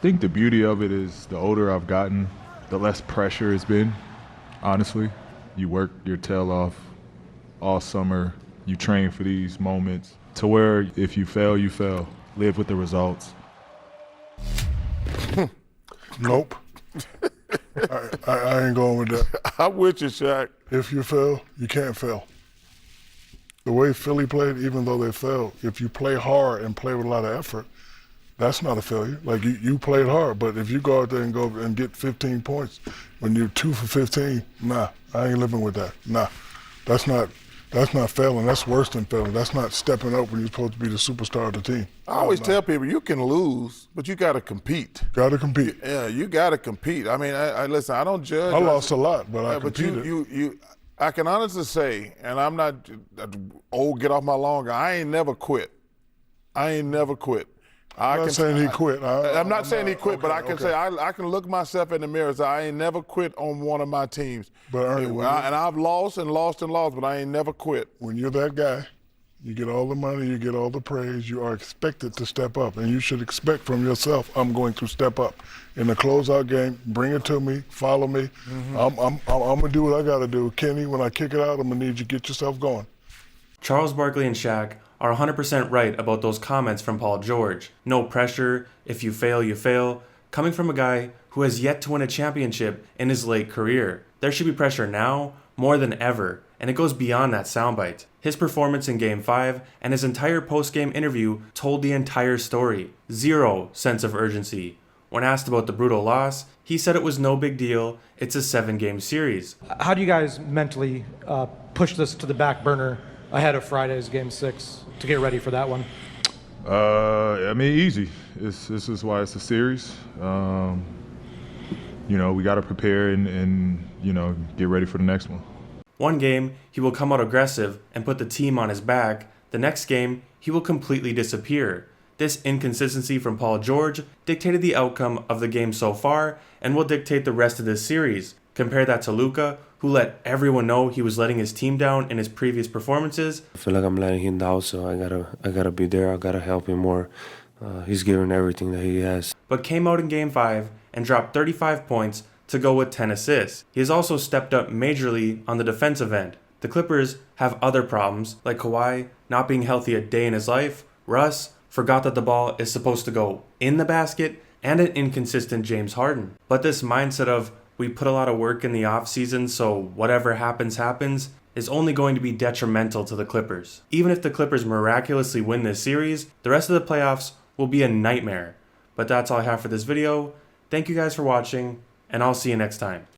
think the beauty of it is the older I've gotten, the less pressure it's been, honestly. You work your tail off all summer. You train for these moments to where if you fail, you fail. Live with the results. Nope. I ain't going with that. I'm with you, Shaq. If you fail, you can't fail. The way Philly played, even though they failed, if you play hard and play with a lot of effort, that's not a failure. Like you played hard, but if you go out there and go and get 15 points when you're 2 for 15, nah, I ain't living with that. Nah, that's not failing. That's worse than failing. That's not stepping up when you're supposed to be the superstar of the team. I always tell people you can lose, but you got to compete. Got to compete. Yeah, you got to compete. I mean, I listen. I don't judge. I lost a lot, but I competed. But I can honestly say, and I'm not get off my lawn. I ain't never quit. I'm not saying he quit. I'm not saying he quit, okay, but I can say I can look myself in the mirror and say I ain't never quit on one of my teams. But Ernie, and I've lost, but I ain't never quit. When you're that guy, you get all the money, you get all the praise, you are expected to step up, and you should expect from yourself, I'm going to step up. In the closeout game, bring it to me, follow me. I'm going to do what I got to do. Kenny, when I kick it out, I'm going to need you to get yourself going. Charles Barkley and Shaq are 100% right about those comments from Paul George. No pressure, if you fail, you fail. Coming from a guy who has yet to win a championship in his late career. There should be pressure now, more than ever, and it goes beyond that soundbite. His performance in Game 5 and his entire post-game interview told the entire story. Zero sense of urgency. When asked about the brutal loss, he said it was no big deal, it's a 7-game series. How do you guys mentally push this to the back burner ahead of Friday's Game 6 to get ready for that one? I mean, easy. This is why it's a series. We got to prepare and get ready for the next one. One game, he will come out aggressive and put the team on his back. The next game, he will completely disappear. This inconsistency from Paul George dictated the outcome of the game so far and will dictate the rest of this series. Compare that to Luka, who let everyone know he was letting his team down in his previous performances. I feel like I'm letting him down, so I gotta be there. I gotta help him more. He's giving everything that he has. But came out in Game 5 and dropped 35 points to go with 10 assists. He has also stepped up majorly on the defensive end. The Clippers have other problems, like Kawhi not being healthy a day in his life, Russ forgot that the ball is supposed to go in the basket, and an inconsistent James Harden. But this mindset of we put a lot of work in the offseason, so whatever happens, happens, is only going to be detrimental to the Clippers. Even if the Clippers miraculously win this series, the rest of the playoffs will be a nightmare. But that's all I have for this video. Thank you guys for watching, and I'll see you next time.